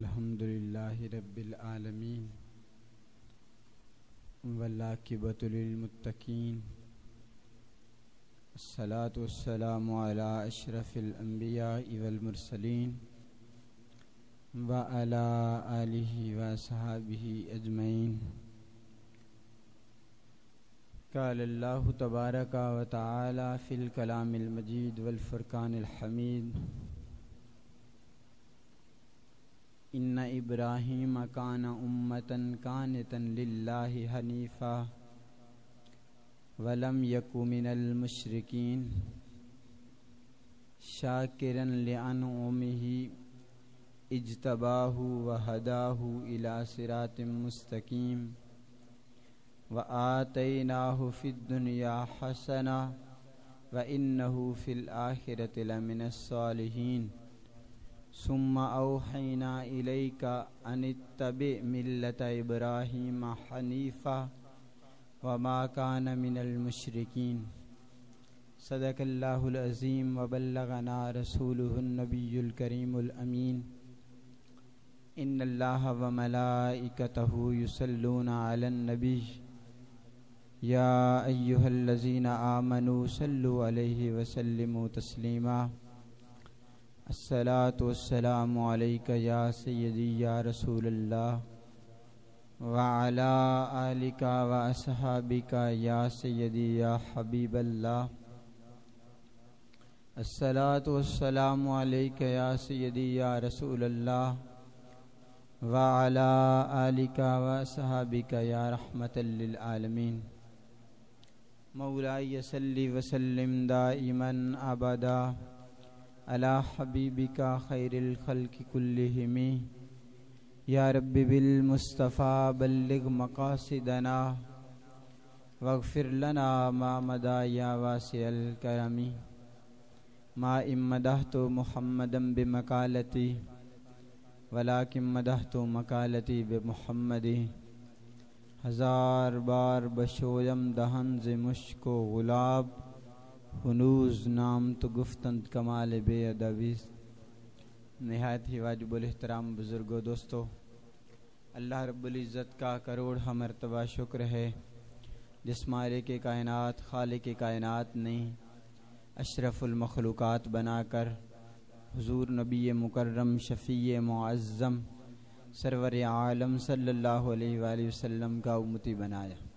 الحمدللہ رب العالمین والعاقبۃ للمتقین الصلاۃ والسلام علی اشرف الانبیاء والمرسلین وعلی آلہ وصحبہ اجمعین۔ قال اللہ تبارک و تعالی فی الکلام المجید والفرقان الحمید ان ابراہیم کان امۃ قانتا للہ حنیفا ولم یک من المشرکین شاکرا لانعمہ اجتباہ وہداہ الی صراط مستقیم وآتیناہ فی الدنیا حسنہ وانہ فی الآخرۃ لمن الصالحین ثم اوحینا الیک ان اتبع ملۃ ابراہیم حنیفا وما کان من المشرکین۔ صدق اللہ العظیم وبلغنا رسولہ النبی الکریم الامین۔ ان اللہ وملائکتہ یصلون علی النبی یا ایہا الذین آمنوا صلوا علیہ وسلموا تسلیما۔ الصلاۃ والسلام علیک یا سیدی یا رسول اللہ وعلی آلک واصحابک یا سیدی یا حبیب اللہ۔ الصلاۃ والسلام علیک یا سیدی یا رسول اللہ وعلی آلک واصحابک یا رحمۃ للعالمین۔ مولائی صلی وسلم دائما ابدا علی حبیبک خیر الخلق کلہم یا رب بالمصطفیٰ بلغ مقاصدنا واغفر لنا ما مضی یا واسع الکرم۔ ما ان مدحت محمدا بمقالتی ولکن مدحت مقالتی بمحمد۔ ہزار بار بشویم دہن ز مشک و گلاب ہنوز نام تو گفتند کمال بے ادبی۔ نہایت ہی واجب الاحترام بزرگوں دوستو، اللہ رب العزت کا کروڑ مرتبہ شکر ہے جس مالک کائنات خالق کائنات نے اشرف المخلوقات بنا کر حضور نبی مکرم شفیع معظم سرور عالم صلی اللہ علیہ وآلہ وسلم کا امتی بنایا۔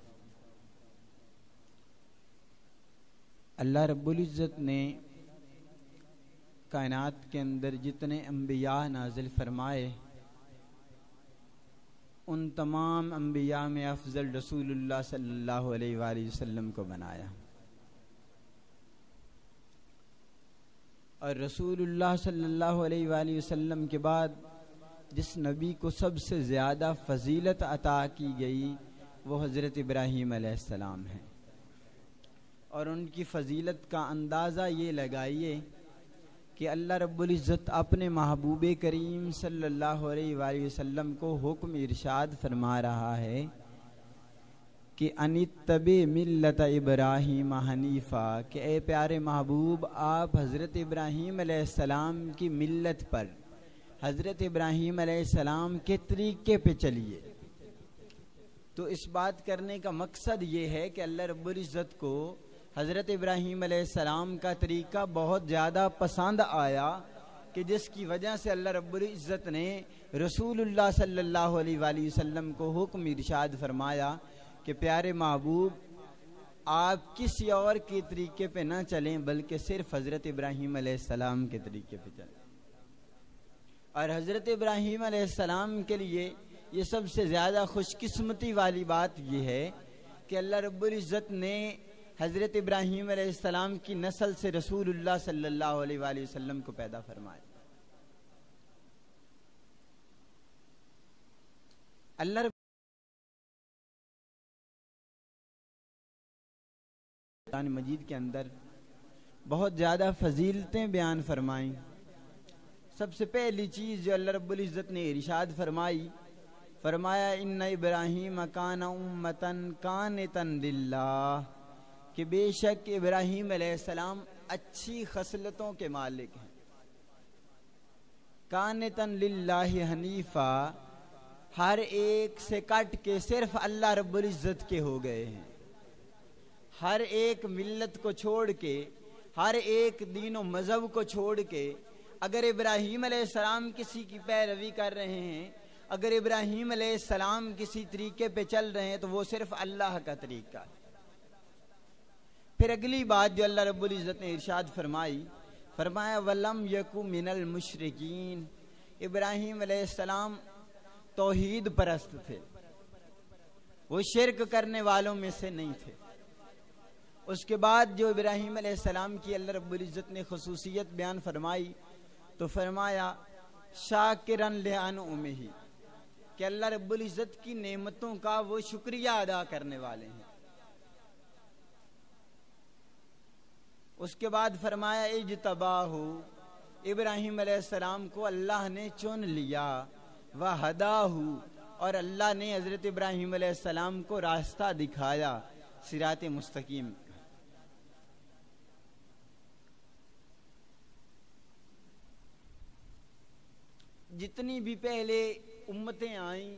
اللہ رب العزت نے کائنات کے اندر جتنے انبیاء نازل فرمائے ان تمام انبیاء میں افضل رسول اللہ صلی اللہ علیہ وآلہ وسلم کو بنایا، اور رسول اللہ صلی اللہ علیہ وآلہ وسلم کے بعد جس نبی کو سب سے زیادہ فضیلت عطا کی گئی وہ حضرت ابراہیم علیہ السلام ہیں، اور ان کی فضیلت کا اندازہ یہ لگائیے کہ اللہ رب العزت اپنے محبوب کریم صلی اللہ علیہ وآلہ وسلم کو حکم ارشاد فرما رہا ہے کہ ان اتبع ملۃ ابراہیم حنیفا، کہ اے پیارے محبوب آپ حضرت ابراہیم علیہ السلام کی ملت پر، حضرت ابراہیم علیہ السلام کے طریقے پہ چلیے۔ تو اس بات کرنے کا مقصد یہ ہے کہ اللہ رب العزت کو حضرت ابراہیم علیہ السلام کا طریقہ بہت زیادہ پسند آیا کہ جس کی وجہ سے اللہ رب العزت نے رسول اللہ صلی اللہ علیہ وآلہ وسلم کو حکم ارشاد فرمایا کہ پیارے محبوب آپ کسی اور کے طریقے پہ نہ چلیں بلکہ صرف حضرت ابراہیم علیہ السلام کے طریقے پہ چلیں۔ اور حضرت ابراہیم علیہ السلام کے لیے یہ سب سے زیادہ خوش قسمتی والی بات یہ ہے کہ اللہ رب العزت نے حضرت ابراہیم علیہ السلام کی نسل سے رسول اللہ صلی اللہ علیہ وآلہ وسلم کو پیدا فرمایا۔ اللہ رب قرآن مجید کے اندر بہت زیادہ فضیلتیں بیان فرمائیں۔ سب سے پہلی چیز جو اللہ رب العزت نے ارشاد فرمایا ان ابراہیم کان امۃ قانتا للہ، کہ بے شک ابراہیم علیہ السلام اچھی خصلتوں کے مالک ہیں۔ قانتاً للہ حنیفا، ہر ایک سے کٹ کے صرف اللہ رب العزت کے ہو گئے ہیں. ہر ایک ملت کو چھوڑ کے، ہر ایک دین و مذہب کو چھوڑ کے، اگر ابراہیم علیہ السلام کسی کی پیروی کر رہے ہیں، اگر ابراہیم علیہ السلام کسی طریقے پہ چل رہے ہیں تو وہ صرف اللہ کا طریقہ ہے. پھر اگلی بات جو اللہ رب العزت نے ارشاد فرمائی، فرمایا وَلَمْ يَكُ مِنَ الْمُشْرِكِينَ. ابراہیم علیہ السلام توحید پرست تھے، وہ شرک کرنے والوں میں سے نہیں تھے. اس کے بعد جو ابراہیم علیہ السلام کی اللہ رب العزت نے خصوصیت بیان فرمائی تو فرمایا شاکرن لِأَنْعُمِهِ، کہ اللہ رب العزت کی نعمتوں کا وہ شکریہ ادا کرنے والے ہیں. اس کے بعد فرمایا اجتباہ، ابراہیم علیہ السلام کو اللہ نے چن لیا، وہداہ، اور اللہ نے حضرت ابراہیم علیہ السلام کو راستہ دکھایا صراط مستقیم. جتنی بھی پہلے امتیں آئیں،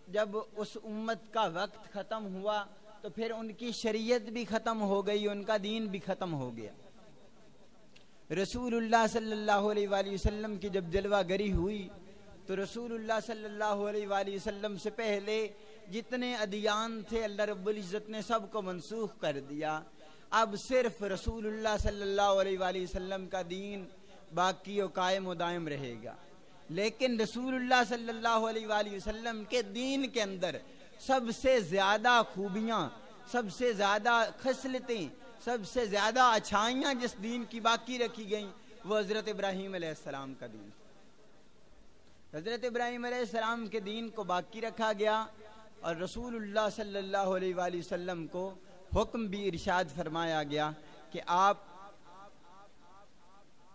جب اس امت کا وقت ختم ہوا تو پھر ان کی شریعت بھی ختم ہو گئی، ان کا دین بھی ختم ہو گیا. رسول اللہ صلی اللہ علیہ وآلہ وسلم کی جب جلوہ گری ہوئی تو رسول اللہ صلی اللہ علیہ وآلہ وسلم سے پہلے جتنے ادیان تھے اللہ رب العزت نے سب کو منسوخ کر دیا. اب صرف رسول اللہ صلی اللہ علیہ وآلہ وسلم کا دین باقی و قائم و دائم رہے گا. لیکن رسول اللہ صلی اللہ علیہ وآلہ وسلم کے دین کے اندر سب سے زیادہ خوبیاں، سب سے زیادہ خصلتیں، سب سے زیادہ اچھائیاں جس دین کی باقی رکھی گئیں وہ حضرت ابراہیم علیہ السلام کا دین. حضرت ابراہیم علیہ السلام کے دین کو باقی رکھا گیا اور رسول اللہ صلی اللہ علیہ وآلہ وسلم کو حکم بھی ارشاد فرمایا گیا کہ آپ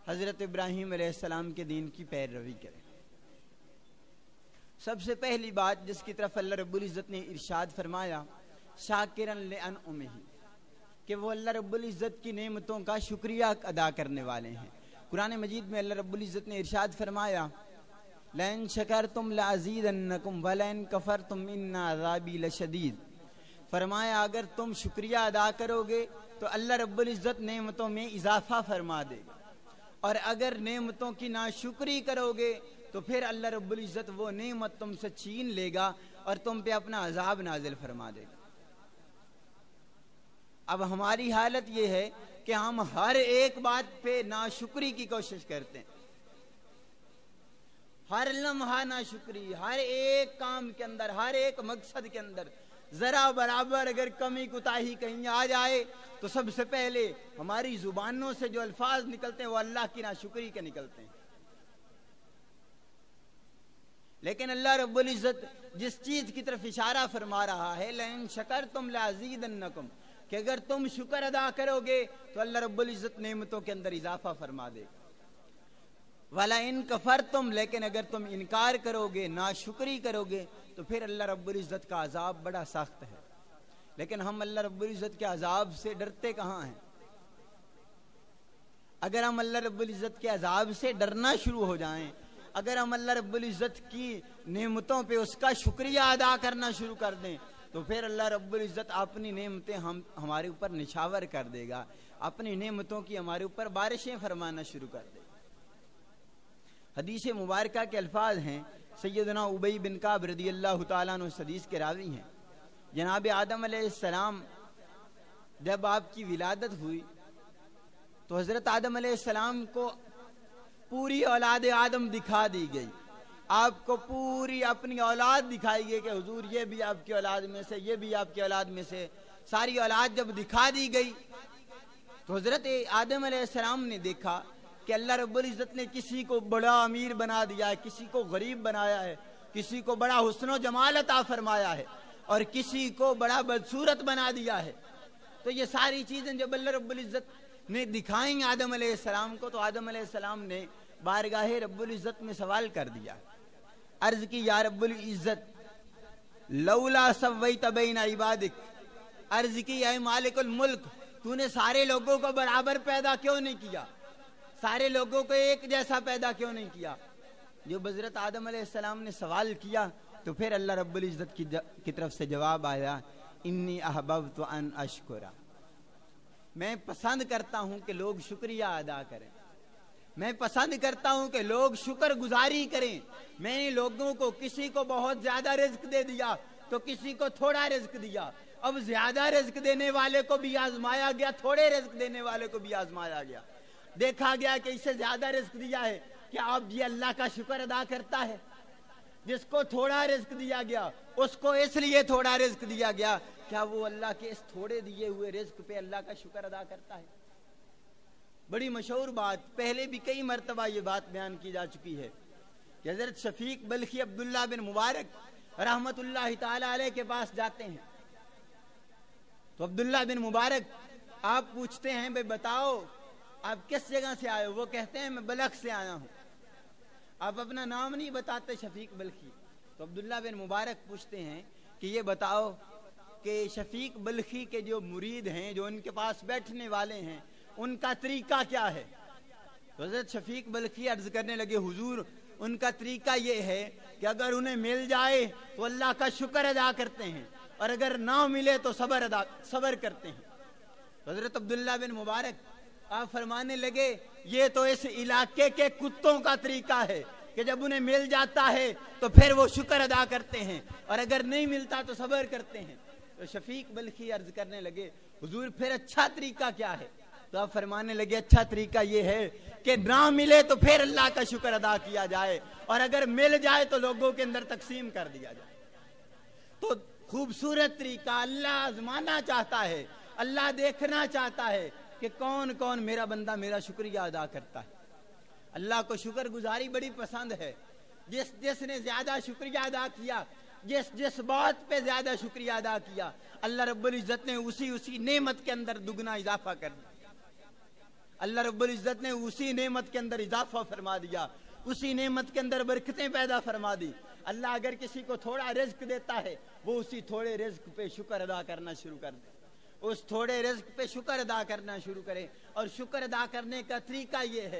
حضرت ابراہیم علیہ السلام کے دین کی پیروی کریں. سب سے پہلی بات جس کی طرف اللہ رب العزت نے ارشاد فرمایا شاکرن لِأَنْعُمِهِ، کہ وہ اللہ رب العزت کی نعمتوں کا شکریہ ادا کرنے والے ہیں. قرآن مجید میں اللہ رب العزت نے ارشاد فرمایا لَإِن شَكَرْتُمْ لَأَزِيدَنَّكُمْ وَلَإِن كَفَرْتُمْ إِنَّ عَذَابِي لَشَدِيدٌ. فرمایا اگر تم شکریہ ادا کرو گے تو اللہ رب العزت نعمتوں میں اضافہ فرما دے گا، اور اگر نعمتوں کی ناشکری کرو گے تو پھر اللہ رب العزت وہ نعمت تم سے چھین لے گا اور تم پہ اپنا عذاب نازل فرما دے گا. اب ہماری حالت یہ ہے کہ ہم ہر ایک بات پہ ناشکری کی کوشش کرتے ہیں، ہر لمحہ ناشکری، ہر ایک کام کے اندر، ہر ایک مقصد کے اندر ذرا برابر اگر کمی کوتاہی کہیں آ جائے تو سب سے پہلے ہماری زبانوں سے جو الفاظ نکلتے ہیں وہ اللہ کی ناشکری کے نکلتے ہیں. لیکن اللہ رب العزت جس چیز کی طرف اشارہ فرما رہا ہے لَإِن شَكَرْتُمْ لَأَزِيدَنَّكُمْ، کہ اگر تم شکر ادا کرو گے تو اللہ رب العزت نعمتوں کے اندر اضافہ فرما دے گا. وَلَئِن كَفَرْتُمْ، لیکن اگر تم انکار کرو گے، ناشکری کرو گے تو پھر اللہ رب العزت کا عذاب بڑا سخت ہے. لیکن ہم اللہ رب العزت کے عذاب سے ڈرتے کہاں ہیں؟ اگر ہم اللہ رب العزت کے عذاب سے ڈرنا شروع ہو جائیں، اگر ہم اللہ رب العزت کی نعمتوں پہ اس کا شکریہ ادا کرنا شروع کر دیں تو پھر اللہ رب العزت اپنی نعمتیں ہمارے اوپر نچھاور کر دے گا، اپنی نعمتوں کی ہمارے اوپر بارشیں فرمانا شروع کر دے گا. حدیث مبارکہ کے الفاظ ہیں، سیدنا ابی بن کعب رضی اللہ تعالیٰ عنہ اس حدیث کے راوی ہیں. جناب آدم علیہ السلام جب آپ کی ولادت ہوئی تو حضرت آدم علیہ السلام کو پوری اولاد آدم دکھا دی گئی. آپ کو پوری اپنی اولاد دکھائی گئی کہ حضور یہ بھی آپ کی اولاد میں سے، یہ بھی آپ کی اولاد میں سے. ساری اولاد جب دکھا دی گئی تو حضرت آدم علیہ السلام نے دیکھا کہ اللہ رب العزت نے کسی کو بڑا امیر بنا دیا ہے، کسی کو غریب بنایا ہے، کسی کو بڑا حسن و جمال عطا فرمایا ہے اور کسی کو بڑا بدصورت بنا دیا ہے. تو یہ ساری چیزیں جب اللہ رب العزت نے دکھائیں آدم علیہ السلام کو تو آدم علیہ السلام نے بارگاہ رب العزت میں سوال کر دیا، عرض کی یا رب العزت لولا سویت بین عبادک، عرض کی اے مالک الملک تو نے سارے لوگوں کو برابر پیدا کیوں نہیں کیا، سارے لوگوں کو ایک جیسا پیدا کیوں نہیں کیا؟ جو حضرت آدم علیہ السلام نے سوال کیا تو پھر اللہ رب العزت کی طرف سے جواب آیا انی احببت ان اشکرا، میں پسند کرتا ہوں کہ لوگ شکریہ ادا کریں، میں پسند کرتا ہوں کہ لوگ شکر گزاری کریں۔ میں نے لوگوں کو کسی کو بہت زیادہ رزق دے دیا تو کسی کو تھوڑا رزق دیا، اب زیادہ رزق دینے والے کو بھی آزمایا گیا، تھوڑے رزق دینے والے کو بھی آزمایا گیا، دیکھا گیا کہ اسے زیادہ رزق دیا ہے کیا اب یہ اللہ کا شکر ادا کرتا ہے؟ جس کو تھوڑا رزق دیا گیا اس کو اس لیے تھوڑا رزق دیا گیا، کیا وہ اللہ کے اس تھوڑے دیے ہوئے رزق پہ اللہ کا شکر ادا کرتا ہے؟ بڑی مشہور بات، پہلے بھی کئی مرتبہ یہ بات بیان کی جا چکی ہے کہ حضرت شفیق بلخی عبداللہ بن مبارک رحمت اللہ تعالی علیہ کے پاس جاتے ہیں تو عبداللہ بن مبارک آپ پوچھتے ہیں بھئی بتاؤ آپ کس جگہ سے آئے ہو؟ وہ کہتے ہیں میں بلخ سے آیا ہوں۔ آپ اپنا نام نہیں بتاتے شفیق بلخی، تو عبداللہ بن مبارک پوچھتے ہیں کہ یہ بتاؤ کہ شفیق بلخی کے جو مرید ہیں، جو ان کے پاس بیٹھنے والے ہیں، ان کا طریقہ کیا ہے؟ تو حضرت شفیق بلخی عرض کرنے لگے حضور ان کا طریقہ یہ ہے کہ اگر انہیں مل جائے تو اللہ کا شکر ادا کرتے ہیں اور اگر نہ ملے تو صبر کرتے ہیں۔ تو حضرت عبداللہ بن مبارک آپ فرمانے لگے یہ تو اس علاقے کے کتوں کا طریقہ ہے کہ جب انہیں مل جاتا ہے تو پھر وہ شکر ادا کرتے ہیں اور اگر نہیں ملتا تو صبر کرتے ہیں۔ تو شفیق بلخی عرض کرنے لگے حضور پھر اچھا طریقہ کیا ہے؟ تو آپ فرمانے لگے اچھا طریقہ یہ ہے کہ نہ ملے تو پھر اللہ کا شکر ادا کیا جائے اور اگر مل جائے تو لوگوں کے اندر تقسیم کر دیا جائے۔ تو خوبصورت طریقہ، اللہ آزمانا چاہتا ہے، اللہ دیکھنا چاہتا ہے کہ کون کون میرا بندہ میرا شکریہ ادا کرتا ہے۔ اللہ کو شکر گزاری بڑی پسند ہے، جس نے زیادہ شکریہ ادا کیا، جس بات پہ زیادہ شکریہ ادا کیا، اللہ رب العزت نے اسی نعمت کے اندر دگنا اضافہ کر دیا، اللہ رب العزت نے اسی نعمت کے اندر اضافہ فرما دیا، اسی نعمت کے اندر برکتیں پیدا فرما دی۔ اللہ اگر کسی کو تھوڑا رزق دیتا ہے وہ اسی تھوڑے رزق پہ شکر ادا کرنا شروع کر دے، اس تھوڑے رزق پہ شکر ادا کرنا شروع کرے، اور شکر ادا کرنے کا طریقہ یہ ہے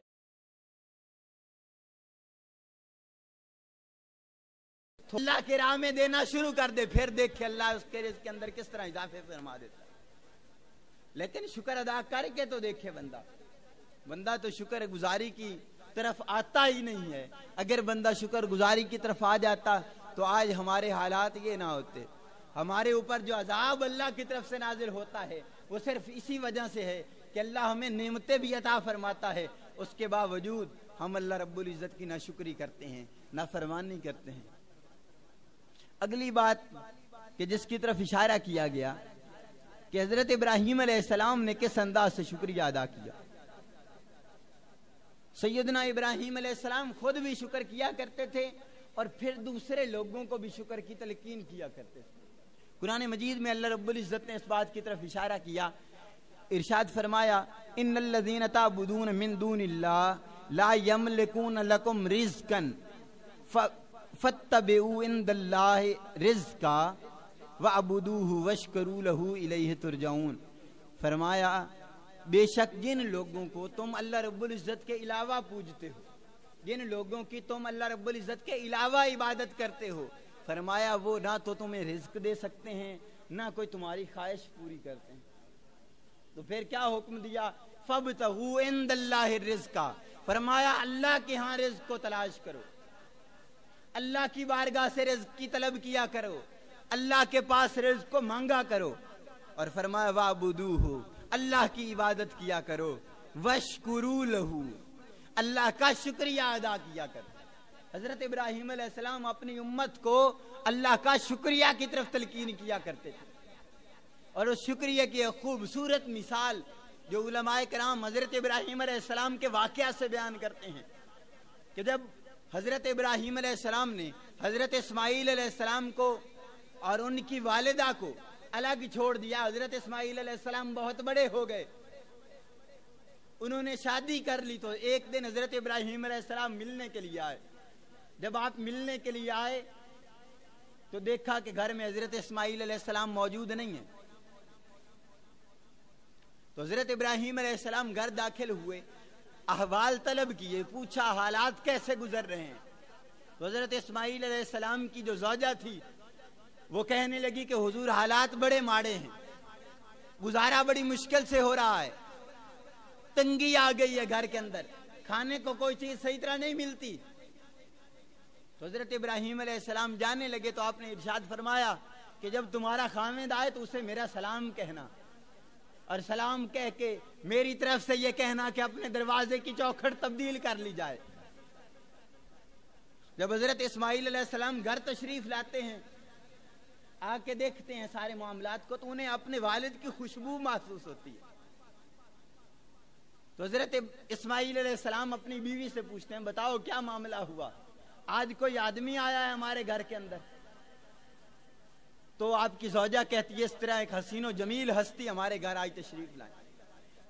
اللہ کے راہ میں دینا شروع کر دے، پھر دیکھے اللہ اس کے رزق کے اندر کس طرح اضافے فرما دیتا ہے۔ لیکن شکر ادا کر کے تو دیکھے بندہ تو شکر گزاری کی طرف آتا ہی نہیں ہے۔ اگر بندہ شکر گزاری کی طرف آ جاتا تو آج ہمارے حالات یہ نہ ہوتے۔ ہمارے اوپر جو عذاب اللہ کی طرف سے نازل ہوتا ہے وہ صرف اسی وجہ سے ہے کہ اللہ ہمیں نعمتیں بھی عطا فرماتا ہے، اس کے باوجود ہم اللہ رب العزت کی ناشکری کرتے ہیں، نافرمانی کرتے ہیں۔ اگلی بات کہ جس کی طرف اشارہ کیا گیا کہ حضرت ابراہیم علیہ السلام نے کس انداز سے شکریہ ادا کیا۔ سیدنا ابراہیم علیہ السلام خود بھی شکر کیا کرتے تھے اور پھر دوسرے لوگوں کو بھی شکر کی تلقین کیا کرتے تھے۔ قرآن مجید میں اللہ رب العزت نے اس بات کی طرف اشارہ کیا، ارشاد فرمایا ان الذین تعبدون من دون اللہ لا یملکون لکم رزقا فاتبعوا عند اللہ رزقا وعبدوہ واشکروا لہ الیہ ترجعون۔ فرمایا بے شک جن لوگوں کو تم اللہ رب العزت کے علاوہ پوجتے ہو، جن لوگوں کی تم اللہ رب العزت کے علاوہ عبادت کرتے ہو، فرمایا وہ نہ تو تمہیں رزق دے سکتے ہیں نہ کوئی تمہاری خواہش پوری کرتے ہیں۔ تو پھر کیا حکم دیا؟ فابتغوا عند اللہ الرزق، فرمایا اللہ کے ہاں رزق کو تلاش کرو، اللہ کی بارگاہ سے رزق کی طلب کیا کرو، اللہ کے پاس رزق کو مانگا کرو، اور فرمایا وعبدوہ، اللہ کی عبادت کیا کرو، واشکروا لہ، اللہ کا شکریہ ادا کیا کرو۔ حضرت ابراہیم علیہ السلام اپنی امت کو اللہ کا شکریہ کی طرف تلقین کیا کرتے تھے، اور اس شکریہ کی ایک خوبصورت مثال جو علماء کرام حضرت ابراہیم علیہ السلام کے واقعہ سے بیان کرتے ہیں کہ جب حضرت ابراہیم علیہ السلام نے حضرت اسماعیل علیہ السلام کو اور ان کی والدہ کو الگ چھوڑ دیا، حضرت اسماعیل علیہ السلام بہت بڑے ہو گئے، انہوں نے شادی کر لی، تو ایک دن حضرت ابراہیم علیہ السلام ملنے کے لیے آئے۔ جب آپ ملنے کے لیے آئے تو دیکھا کہ گھر میں حضرت اسماعیل علیہ السلام موجود نہیں ہیں، تو حضرت ابراہیم علیہ السلام گھر داخل ہوئے، احوال طلب کیے، پوچھا حالات کیسے گزر رہے ہیں، حضرت اسماعیل علیہ السلام کی جو زوجہ تھی وہ کہنے لگی کہ حضور حالات بڑے ماڑے ہیں، گزارا بڑی مشکل سے ہو رہا ہے، تنگی آ گئی ہے گھر کے اندر، کھانے کو کوئی چیز صحیح طرح نہیں ملتی۔ تو حضرت ابراہیم علیہ السلام جانے لگے تو آپ نے ارشاد فرمایا کہ جب تمہارا خاوند آئے تو اسے میرا سلام کہنا، اور سلام کہہ کے میری طرف سے یہ کہنا کہ اپنے دروازے کی چوکھٹ تبدیل کر لی جائے۔ جب حضرت اسماعیل علیہ السلام گھر تشریف لاتے ہیں، آ کے دیکھتے ہیں سارے معاملات کو، تو انہیں اپنے والد کی خوشبو محسوس ہوتی ہے۔ تو حضرت اسماعیل علیہ السلام اپنی بیوی سے پوچھتے ہیں بتاؤ کیا معاملہ ہوا، آج کوئی آدمی آیا ہے ہمارے گھر کے اندر؟ تو آپ کی زوجہ کہتی ہے اس طرح ایک حسین و جمیل ہستی ہمارے گھر آئی تشریف لائے۔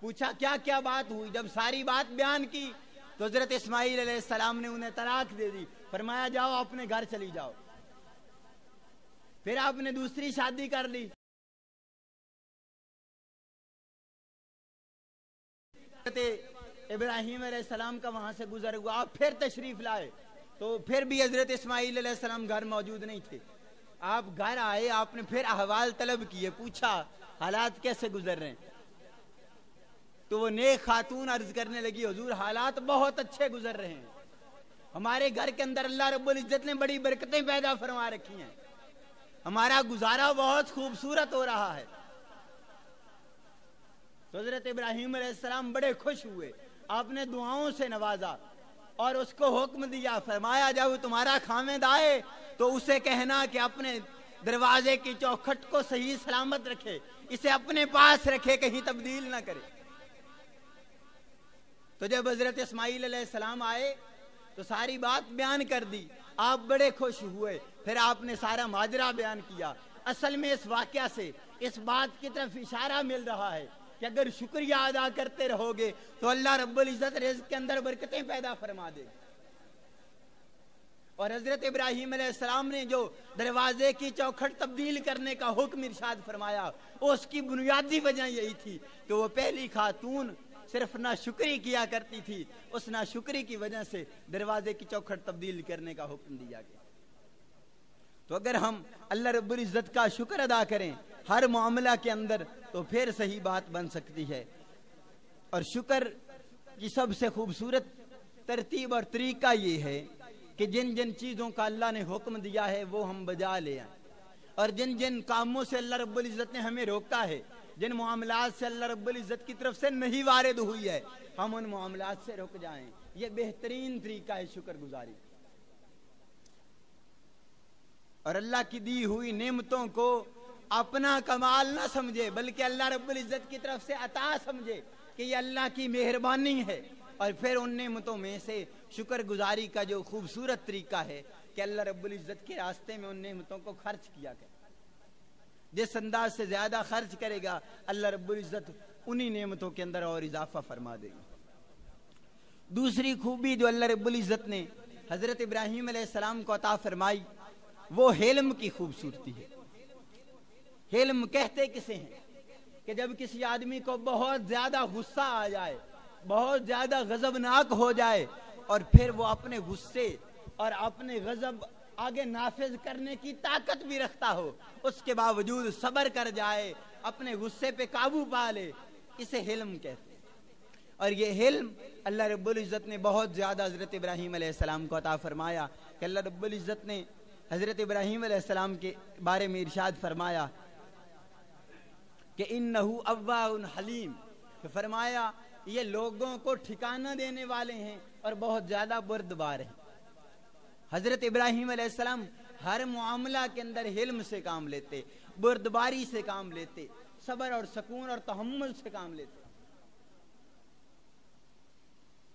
پوچھا کیا کیا بات ہوئی، جب ساری بات بیان کی تو حضرت اسماعیل علیہ السلام نے انہیں طلاق دے دی، فرمایا جاؤ اپنے گھر چلی جاؤ۔ پھر آپ نے دوسری شادی کر لی۔ ابراہیم علیہ السلام کا وہاں سے گزر ہوا، آپ پھر تشریف لائے تو پھر بھی حضرت اسماعیل علیہ السلام گھر موجود نہیں تھے۔ آپ گھر آئے، آپ نے پھر احوال طلب کیے، پوچھا حالات کیسے گزر رہے ہیں؟ تو وہ نیک خاتون عرض کرنے لگی حضور حالات بہت اچھے گزر رہے ہیں، ہمارے گھر کے اندر اللہ رب العزت نے بڑی برکتیں پیدا فرما رکھی ہیں، ہمارا گزارا بہت خوبصورت ہو رہا ہے۔ تو حضرت ابراہیم علیہ السلام بڑے خوش ہوئے، آپ نے دعاؤں سے نوازا اور اس کو حکم دیا، فرمایا جب تمہارا خاوند آئے تو اسے کہنا کہ اپنے دروازے کی چوکھٹ کو صحیح سلامت رکھے، اسے اپنے پاس رکھے، کہیں تبدیل نہ کرے۔ تو جب حضرت اسماعیل علیہ السلام آئے تو ساری بات بیان کر دی، آپ بڑے خوش ہوئے، پھر آپ نے سارا ماجرا بیان کیا۔ اصل میں اس واقعہ سے اس بات کی طرف اشارہ مل رہا ہے کہ اگر شکریہ ادا کرتے رہو گے تو اللہ رب العزت رزق کے اندر برکتیں پیدا فرما دے۔ اور حضرت ابراہیم علیہ السلام نے جو دروازے کی چوکھٹ تبدیل کرنے کا حکم ارشاد فرمایا، اس کی بنیادی وجہ یہی تھی کہ وہ پہلی خاتون صرف ناشکری کیا کرتی تھی، اس ناشکری کی وجہ سے دروازے کی چوکھٹ تبدیل کرنے کا حکم دیا گیا۔ تو اگر ہم اللہ رب العزت کا شکر ادا کریں ہر معاملہ کے اندر تو پھر صحیح بات بن سکتی ہے۔ اور شکر کی سب سے خوبصورت ترتیب اور طریقہ یہ ہے کہ جن جن چیزوں کا اللہ نے حکم دیا ہے وہ ہم بجا لے آئیں، اور جن جن کاموں سے اللہ رب العزت نے ہمیں روکا ہے، جن معاملات سے اللہ رب العزت کی طرف سے نہیں وارد ہوئی ہے، ہم ان معاملات سے رک جائیں۔ یہ بہترین طریقہ ہے شکر گزاری۔ اور اللہ کی دی ہوئی نعمتوں کو اپنا کمال نہ سمجھے بلکہ اللہ رب العزت کی طرف سے عطا سمجھے کہ یہ اللہ کی مہربانی ہے، اور پھر ان نعمتوں میں سے شکر گزاری کا جو خوبصورت طریقہ ہے کہ اللہ رب العزت کے راستے میں ان نعمتوں کو خرچ کیا کرے۔ جس انداز سے زیادہ خرچ کرے گا اللہ رب العزت انہی نعمتوں کے اندر اور اضافہ فرما دے گا۔ دوسری خوبی جو اللہ رب العزت نے حضرت ابراہیم علیہ السلام کو عطا فرمائی وہ حلم کی خوبصورتی ہے۔ حلم کہتے کسے ہیں کہ جب کسی آدمی کو بہت زیادہ غصہ آ جائے، بہت زیادہ غضبناک ہو جائے، اور پھر وہ اپنے غصے اور اپنے غضب آگے نافذ کرنے کی طاقت بھی رکھتا ہو، اس کے باوجود صبر کر جائے، اپنے غصے پہ قابو پا لے، اسے حلم کہتے ہیں۔ اور یہ حلم اللہ رب العزت نے بہت زیادہ حضرت ابراہیم علیہ السلام کو عطا فرمایا کہ اللہ رب العزت نے حضرت ابراہیم علیہ السلام کے بارے میں ارشاد فرمایا کہ انہو اوّاہ حلیم، کہ فرمایا یہ لوگوں کو ٹھکانہ دینے والے ہیں اور بہت زیادہ بردبار ہیں۔ حضرت ابراہیم علیہ السلام ہر معاملہ کے اندر حلم سے کام لیتے، بردباری سے کام لیتے، صبر اور سکون اور تحمل سے کام لیتے۔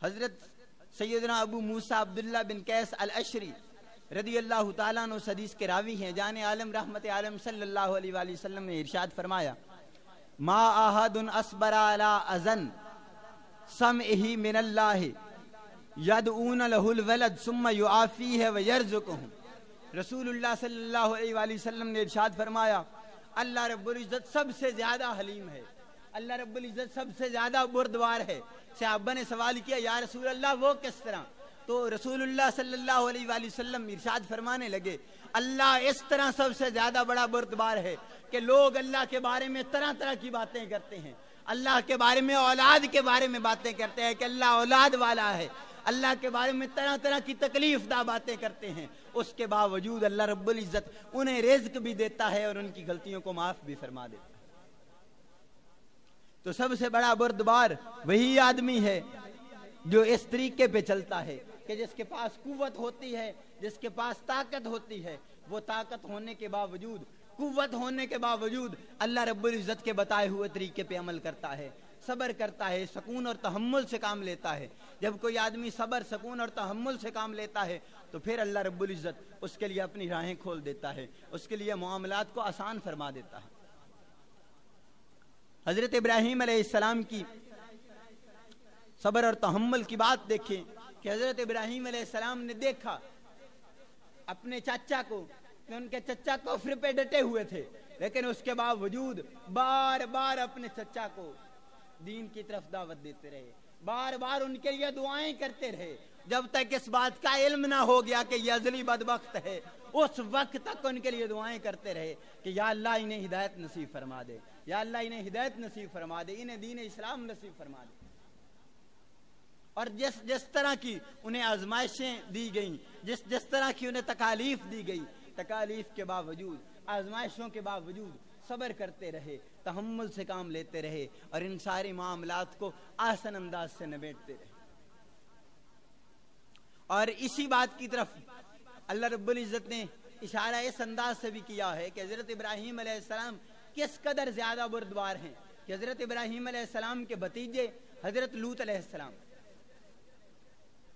حضرت سیدنا ابو موسیٰ عبداللہ بن قیس الاشری رضی اللہ تعالیٰ عنہ حدیث کے راوی ہیں، جان عالم رحمت عالم صلی اللہ علیہ وآلہ وسلم نے ارشاد فرمایا ما احد اصبر علی اذن سمعہ من اللہ یدعون له الولد ثم یعافیہ ویرزقہ۔ رسول اللہ صلی اللہ علیہ وآلہ وسلم نے ارشاد فرمایا اللہ رب العزت سب سے زیادہ حلیم ہے، اللہ رب العزت سب سے زیادہ بردبار ہے۔ صحابہ نے سوال کیا یا رسول اللہ وہ کس طرح؟ تو رسول اللہ صلی اللہ علیہ وآلہ وسلم ارشاد فرمانے لگے اللہ اس طرح سب سے زیادہ بڑا بردبار ہے کہ لوگ اللہ کے بارے میں طرح طرح کی باتیں کرتے ہیں، اللہ کے بارے میں اولاد کے بارے میں باتیں کرتے ہیں کہ اللہ اولاد والا ہے، اللہ کے بارے میں طرح طرح کی تکلیف دہ باتیں کرتے ہیں، اس کے باوجود اللہ رب العزت انہیں رزق بھی دیتا ہے اور ان کی غلطیوں کو معاف بھی فرما دیتا ہے۔ تو سب سے بڑا بردبار وہی آدمی ہے جو اس طریقے پہ چلتا ہے کہ جس کے پاس قوت ہوتی ہے، جس کے پاس طاقت ہوتی ہے، وہ طاقت ہونے کے باوجود، قوت ہونے کے باوجود اللہ رب العزت کے بتائے ہوئے طریقے پہ عمل کرتا ہے، صبر کرتا ہے، سکون اور تحمل سے کام لیتا ہے۔ جب کوئی آدمی صبر، سکون اور تحمل سے کام لیتا ہے تو پھر اللہ رب العزت اس کے لیے اپنی راہیں کھول دیتا ہے، اس کے لیے معاملات کو آسان فرما دیتا ہے۔ حضرت ابراہیم علیہ السلام کی صبر اور تحمل کی بات دیکھیں کہ حضرت ابراہیم علیہ السلام نے دیکھا اپنے چاچا کو کہ ان کے چچا کفر پہ ڈٹے ہوئے تھے، لیکن اس کے باوجود بار بار اپنے چچا کو دین کی طرف دعوت دیتے رہے، بار بار ان کے لیے دعائیں کرتے رہے، جب تک اس بات کا علم نہ ہو گیا کہ یہ ازلی بدبخت ہے، اس وقت تک ان کے لیے دعائیں کرتے رہے کہ یا اللہ انہیں ہدایت نصیب فرما دے، یا اللہ انہیں ہدایت نصیب فرما دے، انہیں دین اسلام نصیب فرما دے۔ اور جس طرح کی انہیں آزمائشیں دی گئیں، جس طرح کی انہیں تکالیف دی گئی، تکالیف کے باوجود، آزمائشوں کے باوجود صبر کرتے رہے، تحمل سے کام لیتے رہے اور ان سارے معاملات کو آسان انداز سے نبیٹتے رہے۔ اور اسی بات کی طرف اللہ رب العزت نے اشارہ اس انداز سے بھی کیا ہے کہ حضرت ابراہیم علیہ السلام کس قدر زیادہ بردبار ہیں کہ حضرت ابراہیم علیہ السلام کے بھتیجے حضرت لوط علیہ السلام،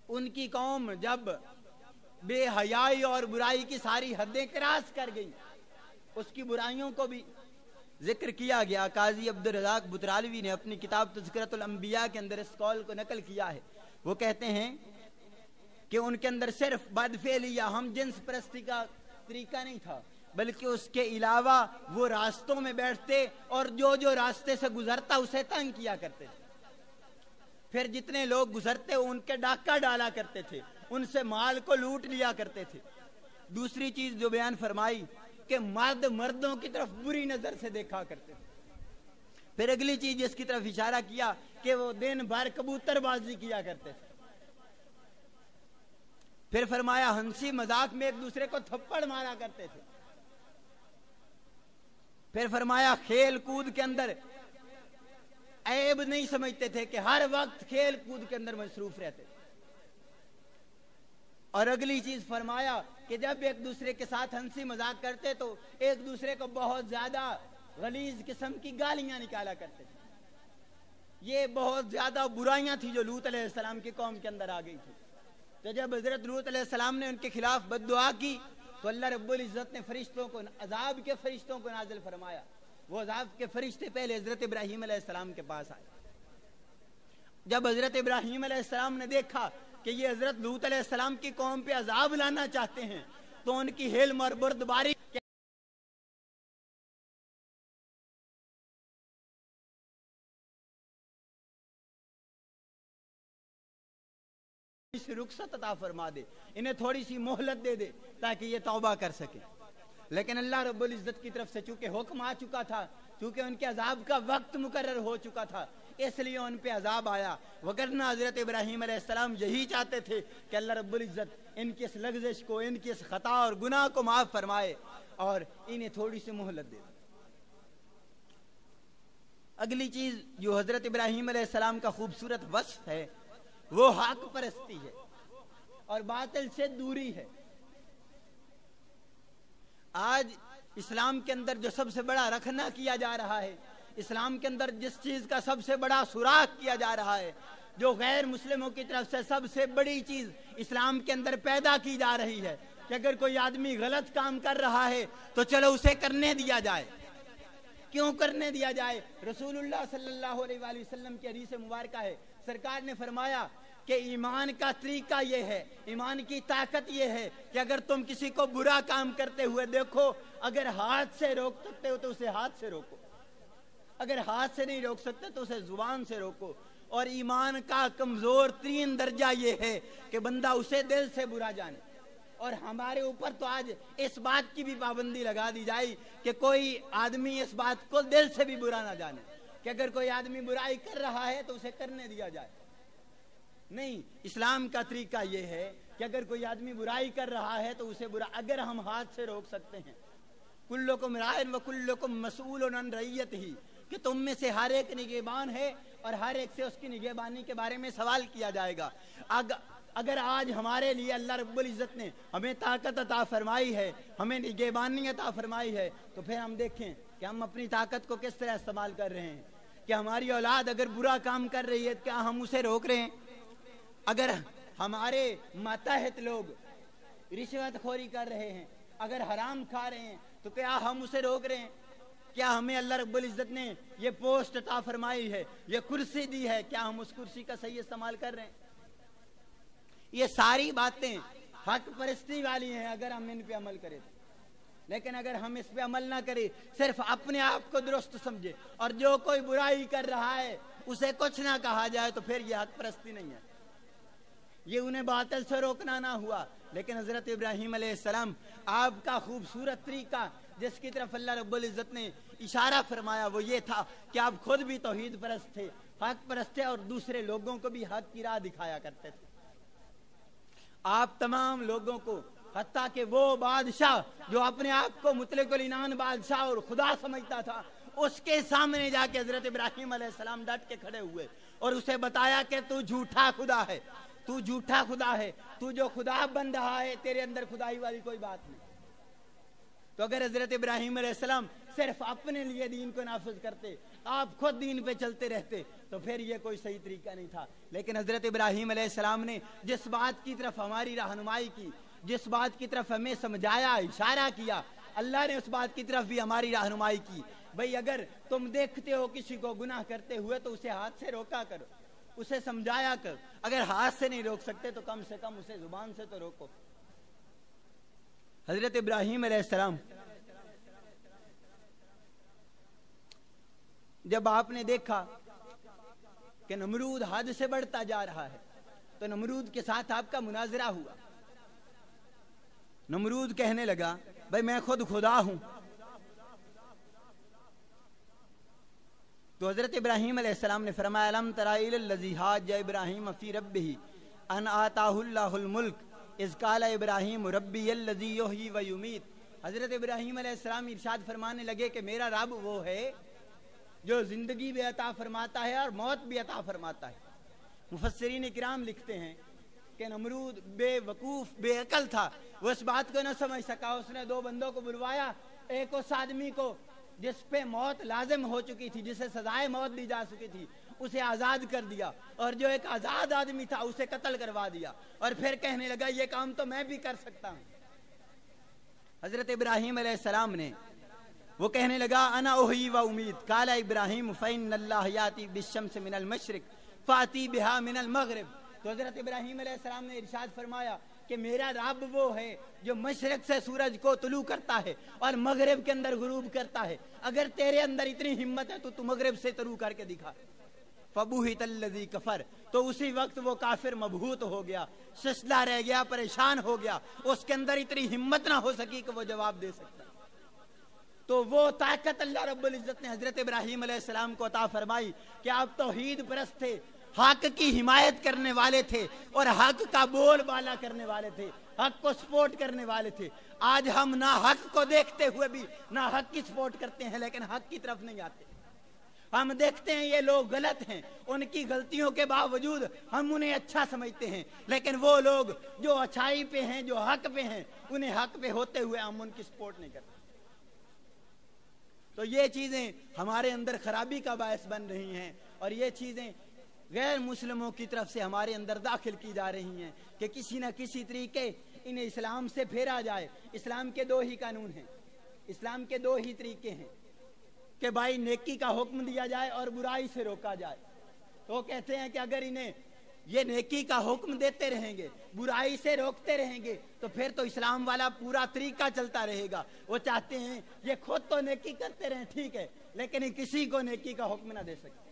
ان کی قوم جب بے حیائی اور برائی کی ساری حدیں کراس کر گئی، اس کی برائیوں کو بھی ذکر کیا گیا۔ قاضی عبدالرزاق بطرالوی نے اپنی کتاب تذکرۃ الانبیاء کے اندر اس قول کو نقل کیا ہے۔ وہ کہتے ہیں کہ ان کے اندر صرف بدفعلی یا ہم جنس پرستی کا طریقہ نہیں تھا، بلکہ اس کے علاوہ وہ راستوں میں بیٹھتے اور جو راستے سے گزرتا اسے تنگ کیا کرتے تھے، پھر جتنے لوگ گزرتے ان کے ڈاکہ ڈالا کرتے تھے، ان سے مال کو لوٹ لیا کرتے تھے۔ دوسری چیز جو بیان فرمائی کہ مرد مردوں کی طرف بری نظر سے دیکھا کرتے تھے۔ پھر اگلی چیز جس کی طرف اشارہ کیا کہ وہ دن بھر کبوتر بازی کیا کرتے تھے۔ پھر فرمایا ہنسی مذاق میں ایک دوسرے کو تھپڑ مارا کرتے تھے۔ پھر فرمایا کھیل کود کے اندر عیب نہیں سمجھتے تھے کہ ہر وقت کھیل کود کے اندر مصروف رہتے۔ اور اگلی چیز فرمایا کہ جب ایک دوسرے کے ساتھ ہنسی مذاق کرتے تو ایک دوسرے کو بہت زیادہ غلیظ قسم کی گالیاں نکالا کرتے تھے۔ یہ بہت زیادہ برائیاں تھیں جو لوط علیہ السلام کی قوم کے اندر آ گئی تھی۔ تو جب حضرت لوط علیہ السلام نے ان کے خلاف بد دعا کی تو اللہ رب العزت نے فرشتوں کو، عذاب کے فرشتوں کو نازل فرمایا۔ وہ عذاب کے فرشتے پہلے حضرت ابراہیم علیہ السلام کے پاس آئے۔ جب حضرت ابراہیم علیہ السلام نے دیکھا کہ یہ حضرت لوط علیہ السلام کی قوم پہ عذاب لانا چاہتے ہیں تو ان کی حلم اور بردباری رخصت عطا فرما دے، انہیں تھوڑی سی مہلت دے دے تاکہ یہ توبہ کر سکے۔ لیکن اللہ رب العزت کی طرف سے چونکہ حکم آ چکا تھا، چونکہ ان کے عذاب کا وقت مقرر ہو چکا تھا، اس لیے ان پہ عذاب آیا۔ وگرنہ حضرت ابراہیم علیہ السلام یہی چاہتے تھے کہ اللہ رب العزت ان کی اس لغزش کو، ان کی اس خطا اور گناہ کو معاف فرمائے اور انہیں تھوڑی سی مہلت دے۔ اگلی چیز جو حضرت ابراہیم علیہ السلام کا خوبصورت وصف ہے وہ حق پرستی ہے اور باطل سے دوری ہے۔ آج اسلام کے اندر جو سب سے بڑا رکھنا کیا جا رہا ہے، اسلام کے اندر جس چیز کا سب سے بڑا سوراخ کیا جا رہا ہے، جو غیر مسلموں کی طرف سے سب سے بڑی چیز اسلام کے اندر پیدا کی جا رہی ہے کہ اگر کوئی آدمی غلط کام کر رہا ہے تو چلو اسے کرنے دیا جائے۔ کیوں کرنے دیا جائے؟ رسول اللہ صلی اللہ علیہ وآلہ وسلم کی حدیث مبارکہ ہے، سرکار نے فرمایا کہ ایمان کا طریقہ یہ ہے، ایمان کی طاقت یہ ہے کہ اگر تم کسی کو برا کام کرتے ہوئے دیکھو، اگر ہاتھ سے روک سکتے ہو تو اسے ہاتھ سے روکو، اگر ہاتھ سے نہیں روک سکتے تو اسے زبان سے روکو۔ اور ایمان کا کمزور ترین درجہ یہ ہے کہ بندہ اسے دل سے برا جانے. اور ہمارے اوپر تو آج اس بات کی بھی پابندی لگا دی جائے کہ کوئی آدمی اس بات کو دل سے بھی برا نہ جانے کہ اگر کوئی آدمی برائی کر رہا ہے تو اسے کرنے دیا جائے. نہیں، اسلام کا طریقہ یہ ہے کہ اگر کوئی آدمی برائی کر رہا ہے تو اسے برا اگر ہم ہاتھ سے روک سکتے ہیں. کلکم راعٍ وکلکم مسئول عن رعیتہ، کہ تم میں سے ہر ایک نگہبان ہے اور ہر ایک سے اس کی نگہبانی کے بارے میں سوال کیا جائے گا. اگر آج ہمارے لیے اللہ رب العزت نے ہمیں طاقت عطا فرمائی ہے، ہمیں نگہبانی عطا فرمائی ہے، تو پھر ہم دیکھیں کہ ہم اپنی طاقت کو کس طرح استعمال کر رہے ہیں. کہ ہماری اولاد اگر برا کام کر رہی ہے کیا ہم اسے روک رہے ہیں؟ اگر ہمارے ماتحت لوگ رشوت خوری کر رہے ہیں، اگر حرام کھا رہے ہیں، تو کیا ہم اسے روک رہے ہیں؟ کیا ہمیں اللہ رب العزت نے یہ پوسٹ عطا فرمائی ہے، یہ کرسی دی ہے، کیا ہم اس کرسی کا صحیح استعمال کر رہے ہیں؟ یہ ساری باتیں حق پرستی والی ہیں اگر ہم ان پہ عمل کریں. لیکن اگر ہم اس پہ عمل نہ کریں، صرف اپنے آپ کو درست سمجھے اور جو کوئی برائی کر رہا ہے اسے کچھ نہ کہا جائے، تو پھر یہ حق پرستی نہیں ہے. یہ انہیں باطل سے روکنا نہ ہوا. لیکن حضرت ابراہیم علیہ السلام آپ کا خوبصورت طریقہ جس کی طرف اللہ رب العزت نے اشارہ فرمایا وہ یہ تھا کہ آپ خود بھی توحید پرست تھے، حق پرست تھے، اور دوسرے لوگوں کو بھی حق کی راہ دکھایا کرتے تھے. آپ تمام لوگوں کو، حتیٰ کہ وہ بادشاہ جو اپنے آپ کو مطلق العنان بادشاہ اور خدا سمجھتا تھا، اس کے سامنے جا کے حضرت ابراہیم علیہ السلام ڈٹ کے کھڑے ہوئے اور اسے بتایا کہ تو جھوٹا خدا ہے، تو جھوٹا خدا ہے، تو جو خدا بن رہا ہے تیرے اندر خدائی والی کوئی بات نہیں. تو اگر حضرت ابراہیم علیہ السلام صرف اپنے لیے دین کو نافذ کرتے، آپ خود دین پہ چلتے رہتے، تو پھر یہ کوئی صحیح طریقہ نہیں تھا. لیکن حضرت ابراہیم علیہ السلام نے جس بات کی طرف ہماری رہنمائی کی، جس بات کی طرف ہمیں سمجھایا، اشارہ کیا، اللہ نے اس بات کی طرف بھی ہماری رہنمائی کی. بھئی اگر تم دیکھتے ہو کسی کو گناہ کرتے ہوئے تو اسے ہاتھ سے روکا کرو، اسے سمجھایا کر. اگر ہاتھ سے نہیں روک سکتے تو کم سے کم اسے زبان سے تو روکو. حضرت ابراہیم علیہ السلام جب آپ نے دیکھا کہ نمرود حد سے بڑھتا جا رہا ہے تو نمرود کے ساتھ آپ کا مناظرہ ہوا. نمرود کہنے لگا بھائی میں خود خدا ہوں. تو حضرت ابراہیم علیہ السلام نے فرمایا الم تر الی الذی حاج ابراہیم فی ربہ ان آتاہ اللہ الملک اذ قال ابراہیم ربی الذی یحیی و یمیت. حضرت ابراہیم علیہ السلام ارشاد فرمانے لگے کہ میرا رب وہ ہے جو زندگی بھی عطا فرماتا ہے اور موت بھی عطا فرماتا ہے. مفسرین کرام لکھتے ہیں کہ نمرود بے وقوف، بے عقل تھا، وہ اس بات کو نہ سمجھ سکا. اس نے دو بندوں کو بلوایا، ایک اس آدمی کو جس پہ موت لازم ہو چکی تھی، جسے سزائے موت دی جا چکی تھی، اسے آزاد کر دیا، اور جو ایک آزاد آدمی تھا اسے قتل کروا دیا. اور پھر کہنے لگا یہ کام تو میں بھی کر سکتا ہوں. حضرت ابراہیم علیہ السلام نے وہ کہنے لگا انا احیی و امید. قال ابراہیم فإن اللہ یاتی بالشمس من المشرق فاتی بها من المغرب. تو حضرت ابراہیم علیہ السلام نے ارشاد فرمایا کہ میرا رب وہ ہے جو مشرق سے سورج کو طلوع کرتا ہے اور مغرب کے اندر غروب کرتا ہے. اگر تیرے اندر اتنی ہمت ہے تو مغرب سے طلوع کر کے دکھا. فبہت الذی کفر. تو اسی وقت وہ کافر مبہوت ہو گیا، ششدر رہ گیا، پریشان ہو گیا. اس کے اندر اتنی ہمت نہ ہو سکی کہ وہ جواب دے سکتا. تو وہ طاقت اللہ رب العزت نے حضرت ابراہیم علیہ السلام کو عطا فرمائی کہ آپ توحید پرست تھے، حق کی حمایت کرنے والے تھے اور حق کا بول بالا کرنے والے تھے، حق کو سپورٹ کرنے والے تھے. آج ہم نہ حق کو دیکھتے ہوئے بھی نہ حق کی سپورٹ کرتے ہیں، لیکن حق کی طرف نہیں آتے. ہم دیکھتے ہیں یہ لوگ غلط ہیں، ان کی غلطیوں کے باوجود ہم انہیں اچھا سمجھتے ہیں، لیکن وہ لوگ جو اچھائی پہ ہیں، جو حق پہ ہیں، انہیں حق پہ ہوتے ہوئے ہم ان کی سپورٹ نہیں کرتے. تو یہ چیزیں ہمارے اندر خرابی کا باعث بن رہی ہیں، اور یہ چیزیں غیر مسلموں کی طرف سے ہمارے اندر داخل کی جا رہی ہیں کہ کسی نہ کسی طریقے انہیں اسلام سے پھیرا جائے. اسلام کے دو ہی قانون ہیں، اسلام کے دو ہی طریقے ہیں کہ بھائی نیکی کا حکم دیا جائے اور برائی سے روکا جائے. تو وہ کہتے ہیں کہ اگر انہیں یہ نیکی کا حکم دیتے رہیں گے، برائی سے روکتے رہیں گے، تو پھر تو اسلام والا پورا طریقہ چلتا رہے گا. وہ چاہتے ہیں یہ خود تو نیکی کرتے رہیں، ٹھیک ہے، لیکن کسی کو نیکی کا حکم نہ دے سکتے.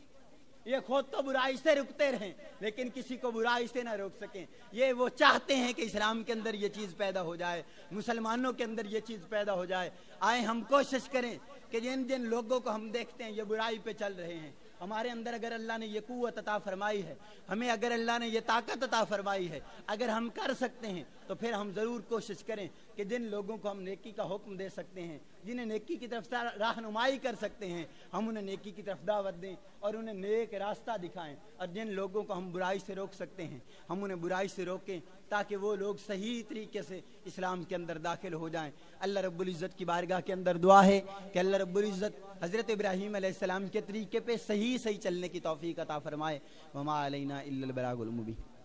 یہ خود تو برائی سے رکتے رہیں لیکن کسی کو برائی سے نہ روک سکیں. یہ وہ چاہتے ہیں کہ اسلام کے اندر یہ چیز پیدا ہو جائے, مسلمانوں کے اندر یہ چیز پیدا ہو جائے. آئیں ہم کوشش کریں کہ جن لوگوں کو ہم دیکھتے ہیں یہ برائی پہ چل رہے ہیں, ہمارے اندر اگر اللہ نے یہ قوت عطا فرمائی ہے, ہمیں اگر اللہ نے یہ طاقت عطا فرمائی ہے, اگر ہم کر سکتے ہیں تو پھر ہم ضرور کوشش کریں کہ جن لوگوں کو ہم نیکی کا حکم دے سکتے ہیں, جنہیں نیکی کی طرف رہنمائی کر سکتے ہیں, ہم انہیں نیکی کی طرف دعوت دیں اور انہیں نیک راستہ دکھائیں. اور جن لوگوں کو ہم برائی سے روک سکتے ہیں ہم انہیں برائی سے روکیں تاکہ وہ لوگ صحیح طریقے سے اسلام کے اندر داخل ہو جائیں. اللہ رب العزت کی بارگاہ کے اندر دعا ہے کہ اللہ رب العزت حضرت ابراہیم علیہ السلام کے طریقے پہ صحیح چلنے کی توفیق عطا فرمائے. وما علینا الا البلاغ المبین.